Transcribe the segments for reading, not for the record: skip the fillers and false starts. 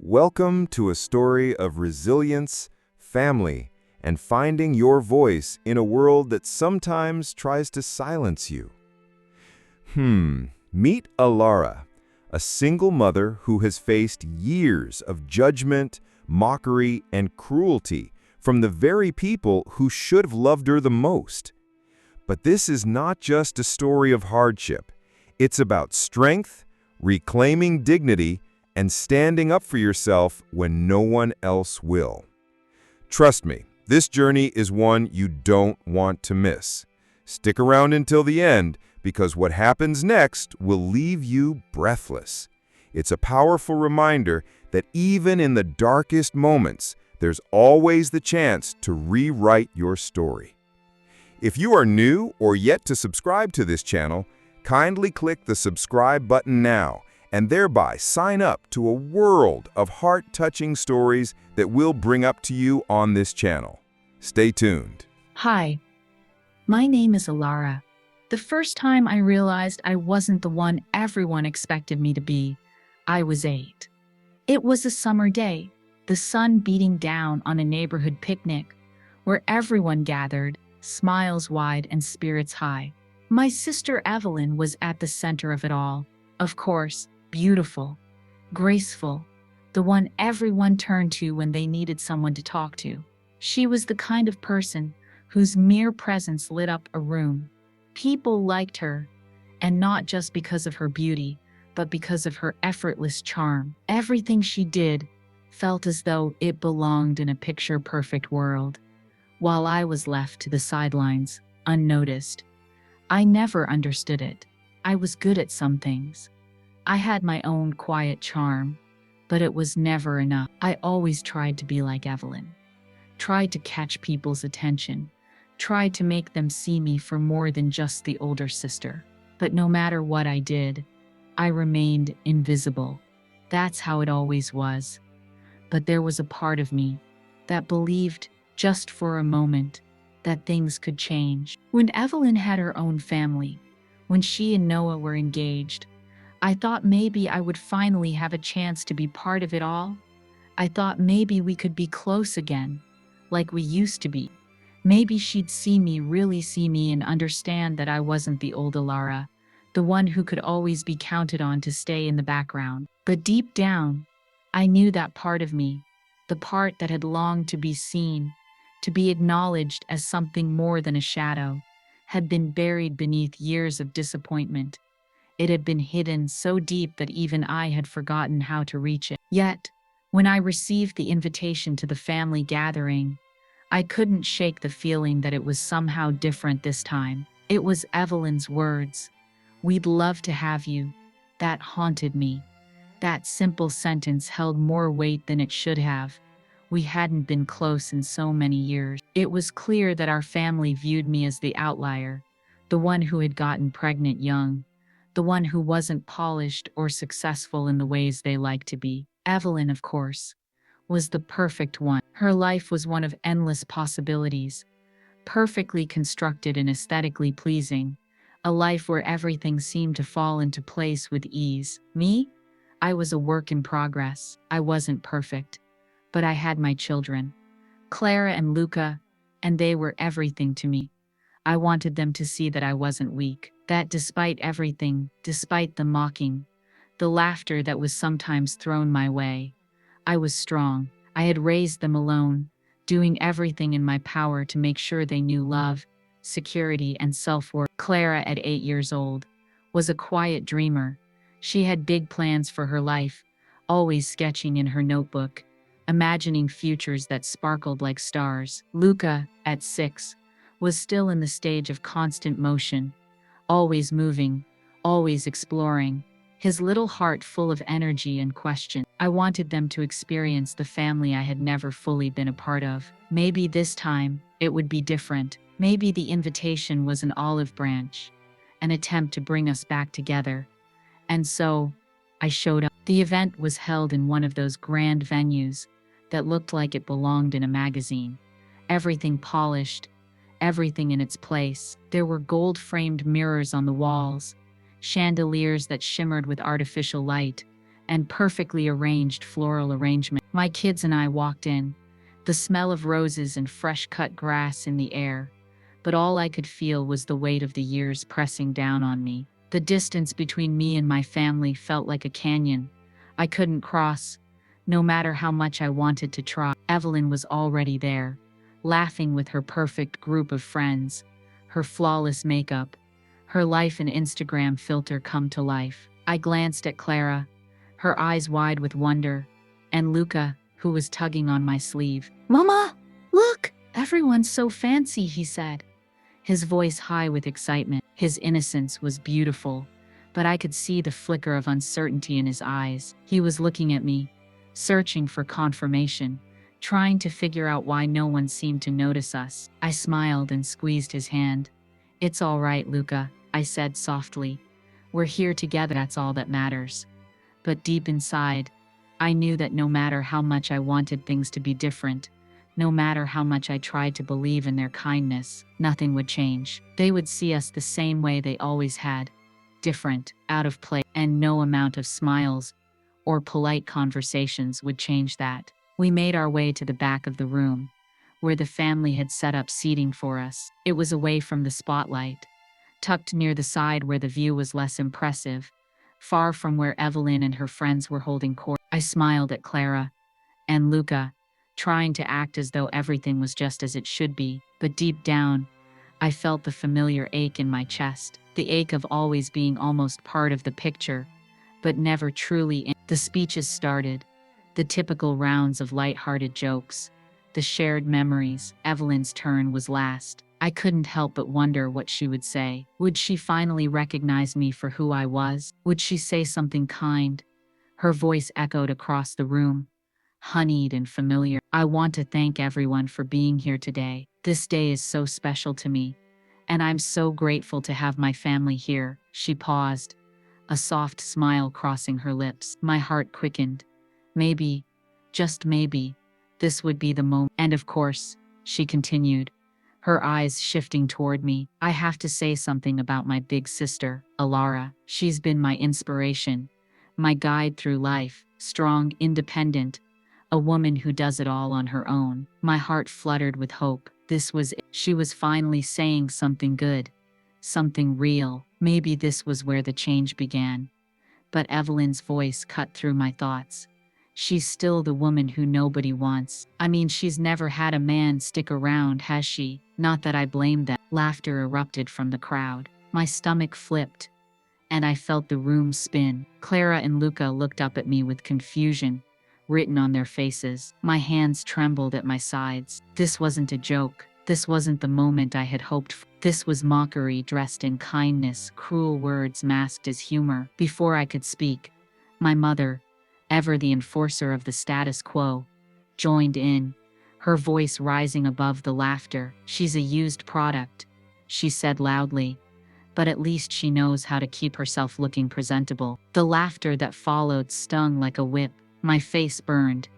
Welcome to a story of resilience, family, and finding your voice in a world that sometimes tries to silence you. Meet Alara, a single mother who has faced years of judgment, mockery, and cruelty from the very people who should have loved her the most. But this is not just a story of hardship. It's about strength, reclaiming dignity, and standing up for yourself when no one else will. Trust me, this journey is one you don't want to miss. Stick around until the end, because what happens next will leave you breathless. It's a powerful reminder that even in the darkest moments, there's always the chance to rewrite your story. If you are new or yet to subscribe to this channel, kindly click the subscribe button now and thereby sign up to a world of heart-touching stories that we'll bring up to you on this channel. Stay tuned. Hi, my name is Alara. The first time I realized I wasn't the one everyone expected me to be, I was 8. It was a summer day, the sun beating down on a neighborhood picnic, where everyone gathered, smiles wide and spirits high. My sister Evelyn was at the center of it all. Of course, beautiful, graceful, the one everyone turned to when they needed someone to talk to. She was the kind of person whose mere presence lit up a room. People liked her, and not just because of her beauty, but because of her effortless charm. Everything she did felt as though it belonged in a picture-perfect world, while I was left to the sidelines, unnoticed. I never understood it. I was good at some things. I had my own quiet charm, but it was never enough. I always tried to be like Evelyn, tried to catch people's attention, tried to make them see me for more than just the older sister. But no matter what I did, I remained invisible. That's how it always was. But there was a part of me that believed, just for a moment, that things could change. When Evelyn had her own family, when she and Noah were engaged, I thought maybe I would finally have a chance to be part of it all. I thought maybe we could be close again, like we used to be. Maybe she'd see me, really see me, and understand that I wasn't the old Alara, the one who could always be counted on to stay in the background. But deep down, I knew that part of me, the part that had longed to be seen, to be acknowledged as something more than a shadow, had been buried beneath years of disappointment. It had been hidden so deep that even I had forgotten how to reach it. Yet, when I received the invitation to the family gathering, I couldn't shake the feeling that it was somehow different this time. It was Evelyn's words, "We'd love to have you," that haunted me. That simple sentence held more weight than it should have. We hadn't been close in so many years. It was clear that our family viewed me as the outlier, the one who had gotten pregnant young, the one who wasn't polished or successful in the ways they liked to be. Evelyn, of course, was the perfect one. Her life was one of endless possibilities, perfectly constructed and aesthetically pleasing, a life where everything seemed to fall into place with ease. Me? I was a work in progress. I wasn't perfect, but I had my children, Clara and Luca, and they were everything to me. I wanted them to see that I wasn't weak, that despite everything, despite the mocking, the laughter that was sometimes thrown my way, I was strong. I had raised them alone, doing everything in my power to make sure they knew love, security, and self-worth. Clara, at 8 years old, was a quiet dreamer. She had big plans for her life, always sketching in her notebook, imagining futures that sparkled like stars. Luca, at 6, was still in the stage of constant motion, always moving, always exploring, his little heart full of energy and question. I wanted them to experience the family I had never fully been a part of. Maybe this time, it would be different. Maybe the invitation was an olive branch, an attempt to bring us back together. And so, I showed up. The event was held in one of those grand venues that looked like it belonged in a magazine. Everything polished, everything in its place. There were gold-framed mirrors on the walls, chandeliers that shimmered with artificial light, and perfectly arranged floral arrangement. My kids and I walked in, the smell of roses and fresh cut grass in the air, but all I could feel was the weight of the years pressing down on me. The distance between me and my family felt like a canyon I couldn't cross, no matter how much I wanted to try. Evelyn was already there, laughing with her perfect group of friends, her flawless makeup, her life and Instagram filter come to life. I glanced at Clara, her eyes wide with wonder, and Luca, who was tugging on my sleeve. "Mama, look! Everyone's so fancy," he said, his voice high with excitement. His innocence was beautiful, but I could see the flicker of uncertainty in his eyes. He was looking at me, searching for confirmation, trying to figure out why no one seemed to notice us. I smiled and squeezed his hand. "It's all right, Luca," I said softly. "We're here together, that's all that matters." But deep inside, I knew that no matter how much I wanted things to be different, no matter how much I tried to believe in their kindness, nothing would change. They would see us the same way they always had, different, out of place, and no amount of smiles or polite conversations would change that. We made our way to the back of the room, where the family had set up seating for us. It was away from the spotlight, tucked near the side where the view was less impressive, far from where Evelyn and her friends were holding court. I smiled at Clara and Luca, trying to act as though everything was just as it should be, but deep down, I felt the familiar ache in my chest, the ache of always being almost part of the picture, but never truly in. The speeches started, the typical rounds of light-hearted jokes, the shared memories. Evelyn's turn was last. I couldn't help but wonder what she would say. Would she finally recognize me for who I was? Would she say something kind? Her voice echoed across the room, honeyed and familiar. "I want to thank everyone for being here today. This day is so special to me, and I'm so grateful to have my family here." She paused, a soft smile crossing her lips. My heart quickened. Maybe, just maybe, this would be the moment. "And of course," she continued, her eyes shifting toward me, "I have to say something about my big sister, Alara. She's been my inspiration, my guide through life, strong, independent, a woman who does it all on her own." My heart fluttered with hope. This was it. She was finally saying something good, something real. Maybe this was where the change began. But Evelyn's voice cut through my thoughts. "She's still the woman who nobody wants. I mean, she's never had a man stick around, has she? Not that I blame them." Laughter erupted from the crowd. My stomach flipped, and I felt the room spin. Clara and Luca looked up at me with confusion written on their faces. My hands trembled at my sides. This wasn't a joke. This wasn't the moment I had hoped for. This was mockery dressed in kindness, cruel words masked as humor. Before I could speak, my mother, ever the enforcer of the status quo, joined in, her voice rising above the laughter. "She's a used product," she said loudly, "but at least she knows how to keep herself looking presentable." The laughter that followed stung like a whip. My face burned.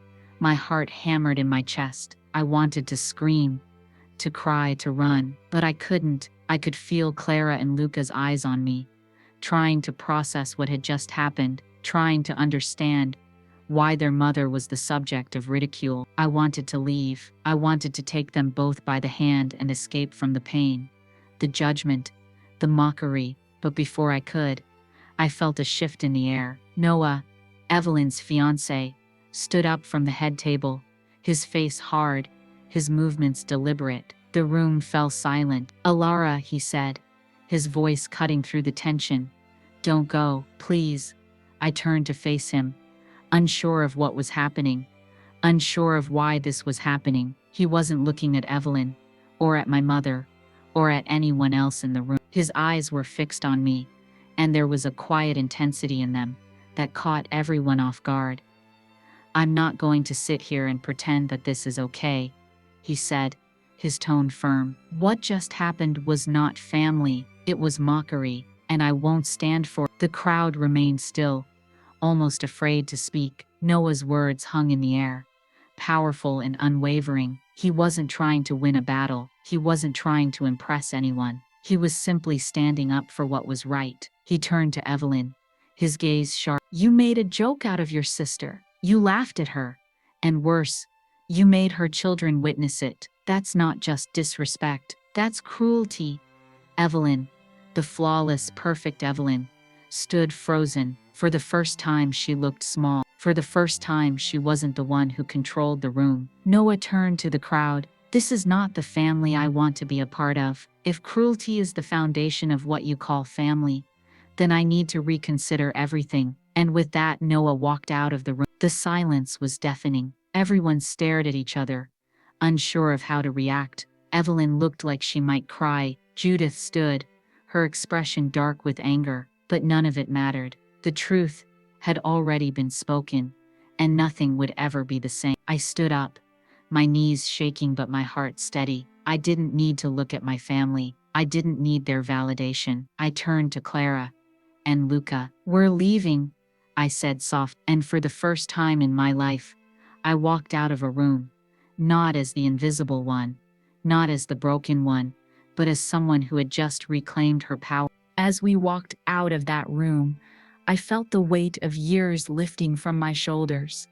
My heart hammered in my chest. I wanted to scream, to cry, to run, but I couldn't. I could feel Clara and Luca's eyes on me, trying to process what had just happened, trying to understand why their mother was the subject of ridicule. I wanted to leave. I wanted to take them both by the hand and escape from the pain, the judgment, the mockery, but before I could, I felt a shift in the air. Noah, Evelyn's fiancé, stood up from the head table, his face hard, his movements deliberate. The room fell silent. "Alara," he said, his voice cutting through the tension. "Don't go, please." I turned to face him, unsure of what was happening, unsure of why this was happening. He wasn't looking at Evelyn, or at my mother, or at anyone else in the room. His eyes were fixed on me, and there was a quiet intensity in them that caught everyone off guard. "I'm not going to sit here and pretend that this is okay," he said, his tone firm. "What just happened was not family, it was mockery, and I won't stand for it." The crowd remained still, almost afraid to speak. Noah's words hung in the air, powerful and unwavering. He wasn't trying to win a battle. He wasn't trying to impress anyone. He was simply standing up for what was right. He turned to Evelyn, his gaze sharp. You made a joke out of your sister. You laughed at her. And worse, you made her children witness it. That's not just disrespect. That's cruelty. Evelyn, the flawless, perfect Evelyn, stood frozen. For the first time, she looked small. For the first time, she wasn't the one who controlled the room. Noah turned to the crowd. This is not the family I want to be a part of. If cruelty is the foundation of what you call family, then I need to reconsider everything. And with that, Noah walked out of the room. The silence was deafening. Everyone stared at each other, unsure of how to react. Evelyn looked like she might cry. Judith stood, her expression dark with anger, but none of it mattered. The truth had already been spoken, and nothing would ever be the same. I stood up, my knees shaking but my heart steady. I didn't need to look at my family. I didn't need their validation. I turned to Clara and Luca. We're leaving, I said soft, and for the first time in my life, I walked out of a room, not as the invisible one, not as the broken one, but as someone who had just reclaimed her power. As we walked out of that room, I felt the weight of years lifting from my shoulders.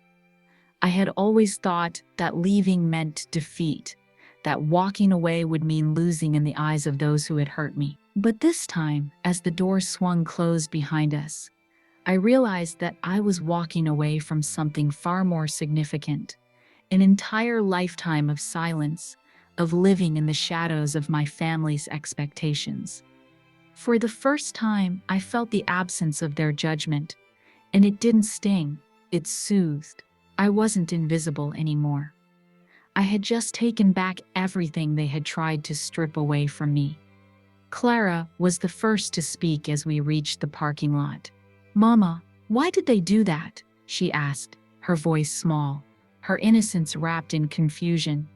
I had always thought that leaving meant defeat, that walking away would mean losing in the eyes of those who had hurt me. But this time, as the door swung closed behind us, I realized that I was walking away from something far more significant, an entire lifetime of silence, of living in the shadows of my family's expectations. For the first time, I felt the absence of their judgment, and it didn't sting, it soothed. I wasn't invisible anymore. I had just taken back everything they had tried to strip away from me. Clara was the first to speak as we reached the parking lot. "Mama, why did they do that?" she asked, her voice small, her innocence wrapped in confusion.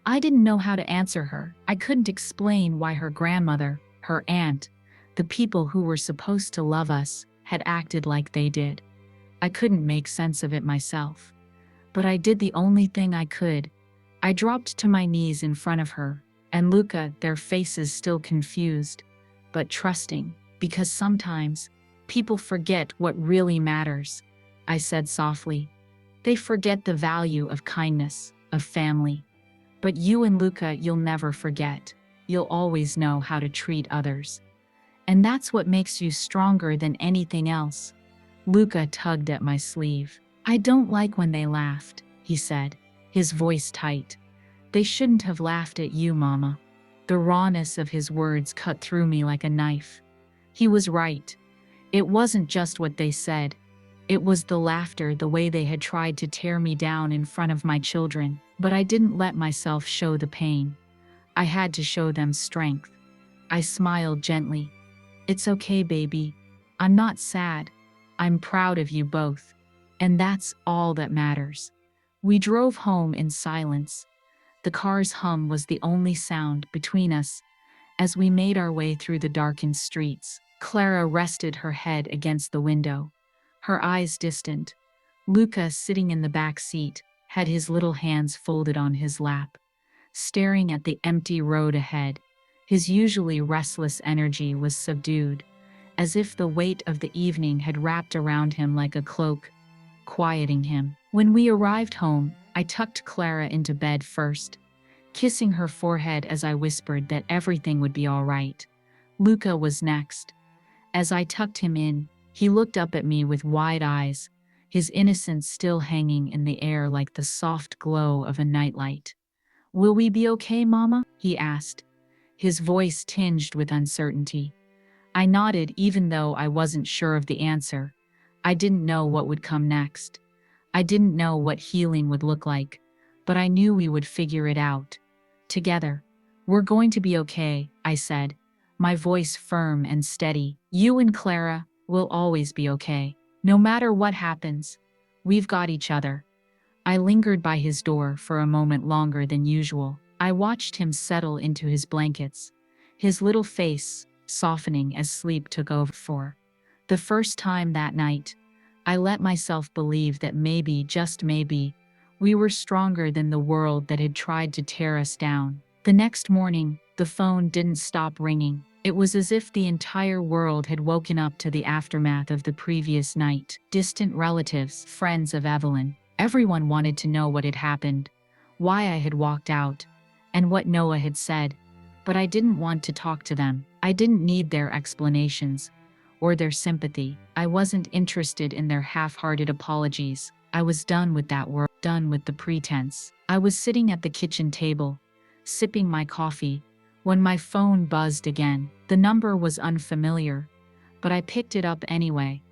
I didn't know how to answer her. I couldn't explain why her grandmother, her aunt, the people who were supposed to love us, had acted like they did. I couldn't make sense of it myself. But I did the only thing I could. I dropped to my knees in front of her, and Luca, their faces still confused, but trusting, because sometimes people forget what really matters, I said softly. They forget the value of kindness, of family. But you and Luca, you'll never forget. You'll always know how to treat others. And that's what makes you stronger than anything else. Luca tugged at my sleeve. I don't like when they laughed, he said, his voice tight. They shouldn't have laughed at you, Mama. The rawness of his words cut through me like a knife. He was right. It wasn't just what they said. It was the laughter, the way they had tried to tear me down in front of my children. But I didn't let myself show the pain. I had to show them strength. I smiled gently. It's okay, baby. I'm not sad. I'm proud of you both. And that's all that matters. We drove home in silence. The car's hum was the only sound between us as we made our way through the darkened streets. Clara rested her head against the window, her eyes distant. Luca, sitting in the back seat, had his little hands folded on his lap, staring at the empty road ahead. His usually restless energy was subdued, as if the weight of the evening had wrapped around him like a cloak, quieting him. When we arrived home, I tucked Clara into bed first, kissing her forehead as I whispered that everything would be all right. Luca was next. As I tucked him in, he looked up at me with wide eyes, his innocence still hanging in the air like the soft glow of a nightlight. "Will we be okay, Mama?" he asked, his voice tinged with uncertainty. I nodded even though I wasn't sure of the answer. I didn't know what would come next. I didn't know what healing would look like, but I knew we would figure it out. Together. "We're going to be okay," I said, my voice firm and steady. "You and Clara will always be okay. No matter what happens, we've got each other." I lingered by his door for a moment longer than usual. I watched him settle into his blankets, his little face softening as sleep took over. For the first time that night, I let myself believe that maybe, just maybe, we were stronger than the world that had tried to tear us down. The next morning, the phone didn't stop ringing. It was as if the entire world had woken up to the aftermath of the previous night. Distant relatives, friends of Evelyn, everyone wanted to know what had happened, why I had walked out, and what Noah had said. But I didn't want to talk to them. I didn't need their explanations or their sympathy. I wasn't interested in their half-hearted apologies. I was done with that work, done with the pretense. I was sitting at the kitchen table, sipping my coffee, when my phone buzzed again. The number was unfamiliar, but I picked it up anyway.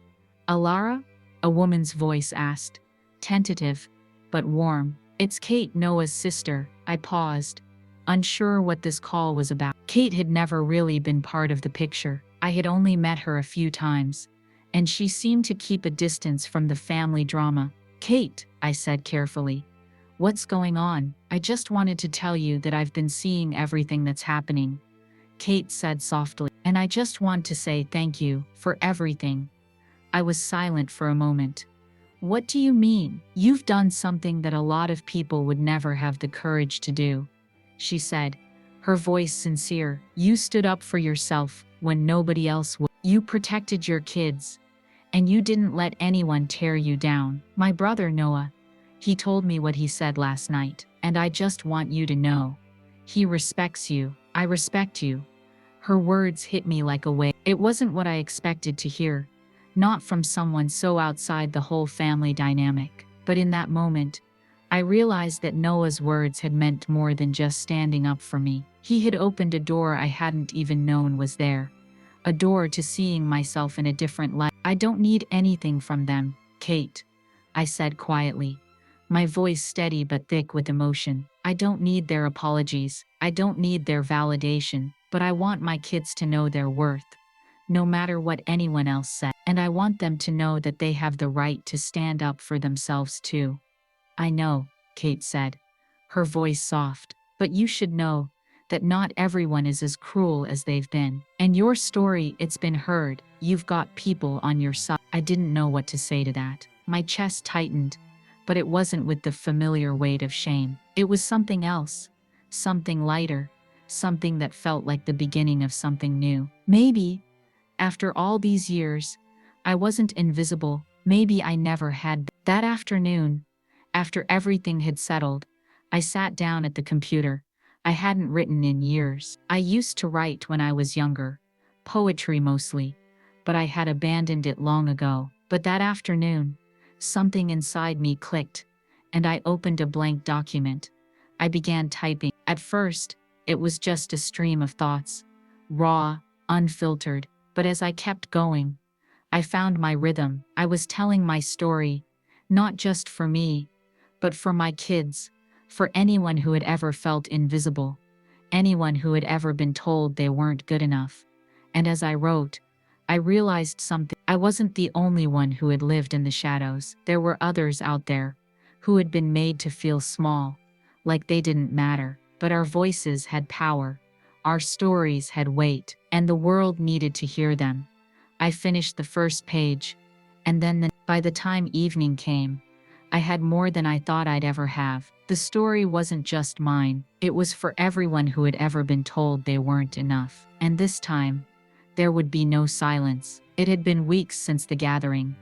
"Alara?" a woman's voice asked, tentative, but warm. "It's Kate, Noah's sister." I paused, unsure what this call was about. Kate had never really been part of the picture. I had only met her a few times, and she seemed to keep a distance from the family drama. "Kate," I said carefully, "what's going on?" "I just wanted to tell you that I've been seeing everything that's happening," Kate said softly, "and I just want to say thank you for everything." I was silent for a moment. "What do you mean?" "You've done something that a lot of people would never have the courage to do," she said, her voice sincere. "You stood up for yourself when nobody else would. You protected your kids, and you didn't let anyone tear you down." "My brother Noah, he told me what he said last night, and I just want you to know. He respects you." "I respect you." Her words hit me like a wave. It wasn't what I expected to hear, not from someone so outside the whole family dynamic. But in that moment, I realized that Noah's words had meant more than just standing up for me. He had opened a door I hadn't even known was there, a door to seeing myself in a different light. "I don't need anything from them, Kate," I said quietly, my voice steady but thick with emotion. "I don't need their apologies. I don't need their validation, but I want my kids to know their worth, no matter what anyone else said. And I want them to know that they have the right to stand up for themselves too." "I know," Kate said, her voice soft, "but you should know that not everyone is as cruel as they've been. And your story, it's been heard. You've got people on your side." I didn't know what to say to that. My chest tightened, but it wasn't with the familiar weight of shame. It was something else, something lighter, something that felt like the beginning of something new. Maybe, after all these years, I wasn't invisible. Maybe I never had. That afternoon, after everything had settled, I sat down at the computer. I hadn't written in years. I used to write when I was younger, poetry mostly, but I had abandoned it long ago. But that afternoon, something inside me clicked, and I opened a blank document. I began typing. At first, it was just a stream of thoughts, raw, unfiltered, but as I kept going, I found my rhythm. I was telling my story, not just for me, but for my kids, for anyone who had ever felt invisible, anyone who had ever been told they weren't good enough. And as I wrote, I realized something. I wasn't the only one who had lived in the shadows. There were others out there who had been made to feel small, like they didn't matter. But our voices had power, our stories had weight, and the world needed to hear them. I finished the first page, and then by the time evening came, I had more than I thought I'd ever have. The story wasn't just mine, it was for everyone who had ever been told they weren't enough. And this time, there would be no silence. It had been weeks since the gathering,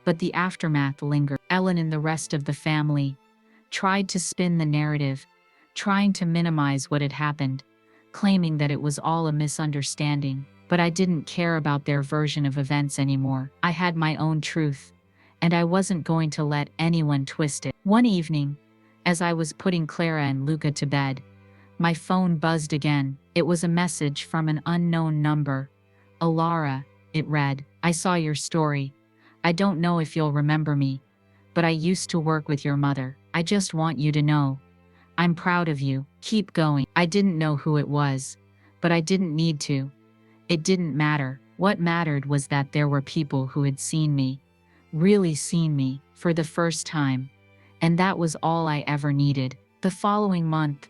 but the aftermath lingered. Ellen and the rest of the family tried to spin the narrative, trying to minimize what had happened, claiming that it was all a misunderstanding. But I didn't care about their version of events anymore. I had my own truth, and I wasn't going to let anyone twist it. One evening, as I was putting Clara and Luca to bed, my phone buzzed again. It was a message from an unknown number. "Alara," it read, "I saw your story. I don't know if you'll remember me, but I used to work with your mother. I just want you to know, I'm proud of you. Keep going." I didn't know who it was, but I didn't need to. It didn't matter. What mattered was that there were people who had seen me, really seen me, for the first time. And that was all I ever needed. The following month,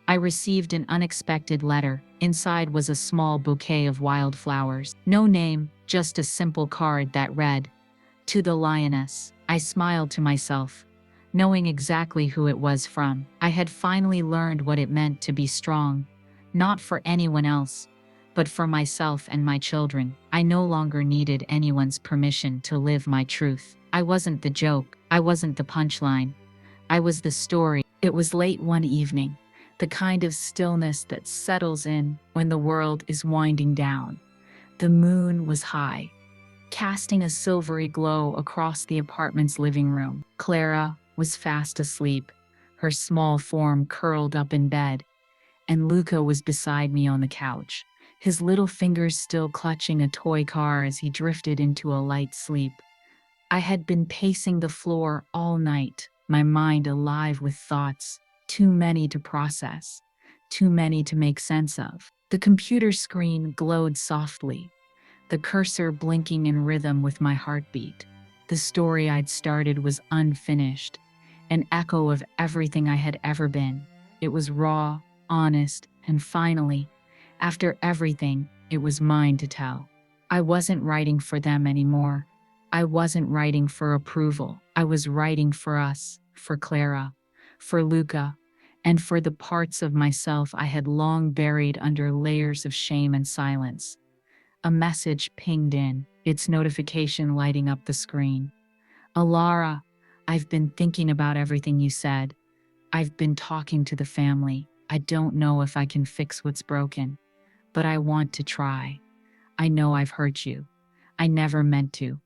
I received an unexpected letter. Inside was a small bouquet of wildflowers. No name, just a simple card that read, "To the Lioness." I smiled to myself, knowing exactly who it was from. I had finally learned what it meant to be strong, not for anyone else, but for myself and my children. I no longer needed anyone's permission to live my truth. I wasn't the joke. I wasn't the punchline. I was the story. It was late one evening, the kind of stillness that settles in when the world is winding down. The moon was high, casting a silvery glow across the apartment's living room. Clara was fast asleep, her small form curled up in bed, and Luca was beside me on the couch, his little fingers still clutching a toy car as he drifted into a light sleep. I had been pacing the floor all night, my mind alive with thoughts, too many to process, too many to make sense of. The computer screen glowed softly, the cursor blinking in rhythm with my heartbeat. The story I'd started was unfinished, an echo of everything I had ever been. It was raw, honest, and finally, after everything, it was mine to tell. I wasn't writing for them anymore. I wasn't writing for approval. I was writing for us, for Clara, for Luca, and for the parts of myself I had long buried under layers of shame and silence. A message pinged in, its notification lighting up the screen. Alara, I've been thinking about everything you said. I've been talking to the family. I don't know if I can fix what's broken, but I want to try. I know I've hurt you. I never meant to.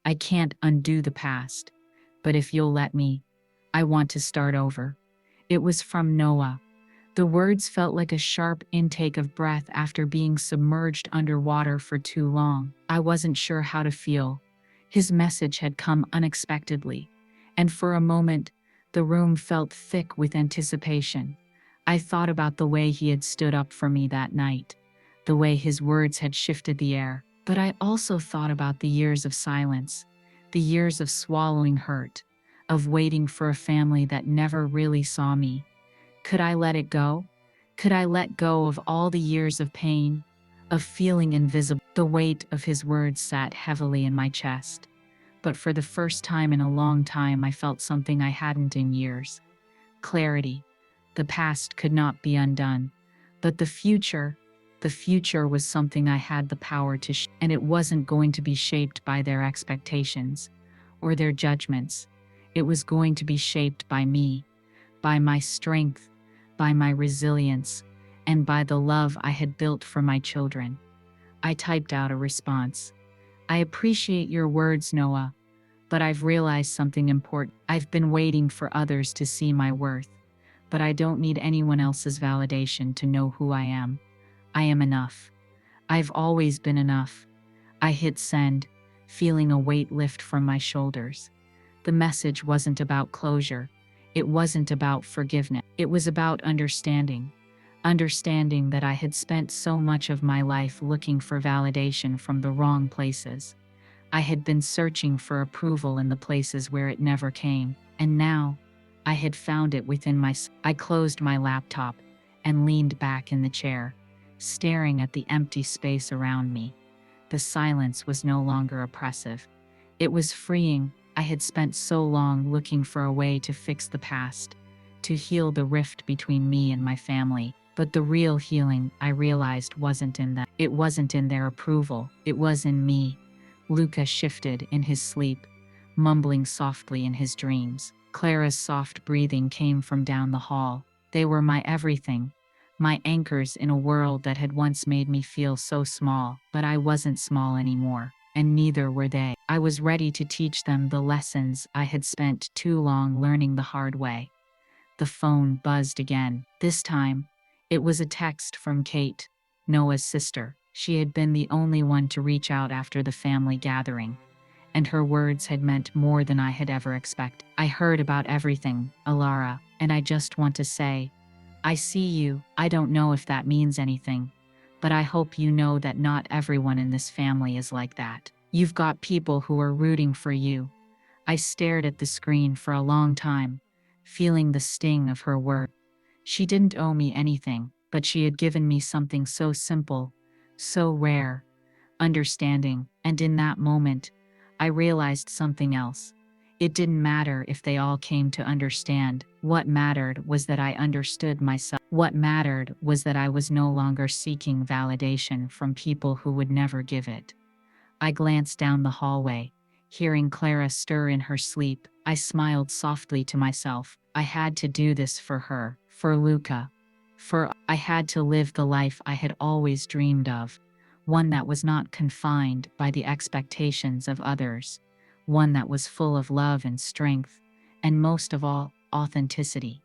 I can't undo the past, but if you'll let me, I want to start over. It was from Noah. The words felt like a sharp intake of breath after being submerged underwater for too long. I wasn't sure how to feel. His message had come unexpectedly, and for a moment, the room felt thick with anticipation. I thought about the way he had stood up for me that night, the way his words had shifted the air. But I also thought about the years of silence, the years of swallowing hurt, of waiting for a family that never really saw me. Could I let it go? Could I let go of all the years of pain, of feeling invisible? The weight of his words sat heavily in my chest. But for the first time in a long time, I felt something I hadn't in years. Clarity. The past could not be undone. But the future was something I had the power to shape, and it wasn't going to be shaped by their expectations or their judgments. It was going to be shaped by me, by my strength, by my resilience, and by the love I had built for my children. I typed out a response. I appreciate your words, Noah, but I've realized something important. I've been waiting for others to see my worth, but I don't need anyone else's validation to know who I am. I am enough. I've always been enough. I hit send, feeling a weight lift from my shoulders. The message wasn't about closure. It wasn't about forgiveness. It was about understanding. Understanding that I had spent so much of my life looking for validation from the wrong places. I had been searching for approval in the places where it never came, and now I had found it within myself. I closed my laptop and leaned back in the chair, staring at the empty space around me. The silence was no longer oppressive. It was freeing. I had spent so long looking for a way to fix the past, to heal the rift between me and my family. But the real healing, I realized, wasn't in them. It wasn't in their approval. It was in me. Luca shifted in his sleep, mumbling softly in his dreams. Clara's soft breathing came from down the hall. They were my everything, my anchors in a world that had once made me feel so small. But I wasn't small anymore, and neither were they. I was ready to teach them the lessons I had spent too long learning the hard way. The phone buzzed again. This time, it was a text from Kate, Noah's sister. She had been the only one to reach out after the family gathering, and her words had meant more than I had ever expected. I heard about everything, Alara, and I just want to say, I see you. I don't know if that means anything, but I hope you know that not everyone in this family is like that. You've got people who are rooting for you. I stared at the screen for a long time, feeling the sting of her word. She didn't owe me anything, but she had given me something so simple, so rare, understanding, and in that moment, I realized something else. It didn't matter if they all came to understand. What mattered was that I understood myself. What mattered was that I was no longer seeking validation from people who would never give it. I glanced down the hallway, hearing Clara stir in her sleep. I smiled softly to myself. I had to do this for her, for Luca. I had to live the life I had always dreamed of, one that was not confined by the expectations of others, one that was full of love and strength, and most of all, authenticity.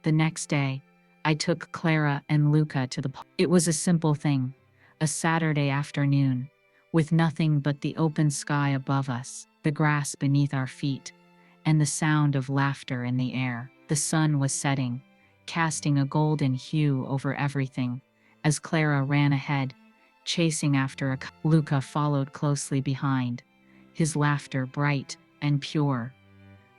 The next day, I took Clara and Luca to the park. It was a simple thing, a Saturday afternoon, with nothing but the open sky above us, the grass beneath our feet, and the sound of laughter in the air. The sun was setting, casting a golden hue over everything, as Clara ran ahead, chasing after Luca followed closely behind, his laughter bright and pure.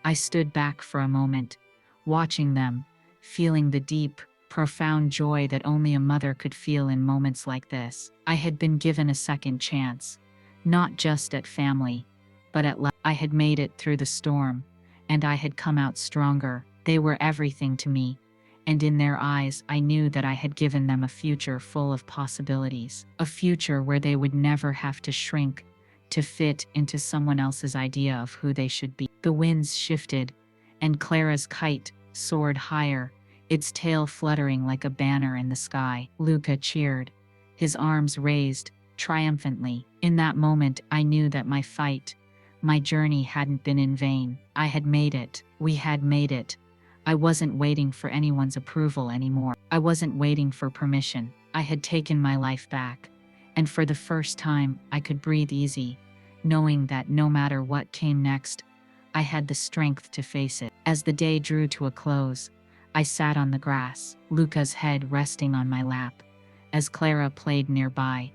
I stood back for a moment, watching them, feeling the deep, profound joy that only a mother could feel in moments like this. I had been given a second chance, not just at family, but at life. I had made it through the storm, and I had come out stronger. They were everything to me, and in their eyes I knew that I had given them a future full of possibilities, a future where they would never have to shrink to fit into someone else's idea of who they should be. The winds shifted, and Clara's kite soared higher, its tail fluttering like a banner in the sky. Luca cheered, his arms raised triumphantly. In that moment, I knew that my journey hadn't been in vain. I had made it. We had made it. I wasn't waiting for anyone's approval anymore. I wasn't waiting for permission. I had taken my life back. And for the first time, I could breathe easy, knowing that no matter what came next, I had the strength to face it. As the day drew to a close, I sat on the grass, Luca's head resting on my lap, as Clara played nearby,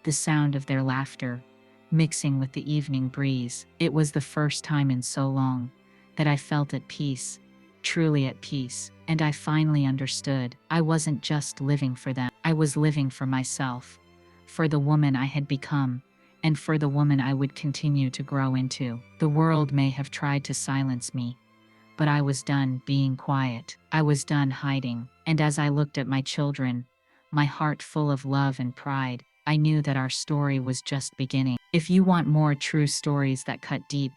the sound of their laughter mixing with the evening breeze. It was the first time in so long that I felt at peace, truly at peace, and I finally understood. I wasn't just living for them, I was living for myself, for the woman I had become, and for the woman I would continue to grow into. The world may have tried to silence me, but I was done being quiet. I was done hiding. And as I looked at my children, my heart full of love and pride, I knew that our story was just beginning. If you want more true stories that cut deep,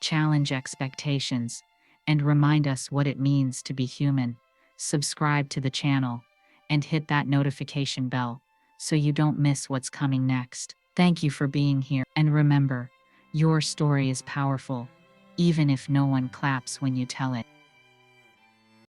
challenge expectations, and remind us what it means to be human, subscribe to the channel and hit that notification bell so you don't miss what's coming next. Thank you for being here, and remember, your story is powerful, even if no one claps when you tell it.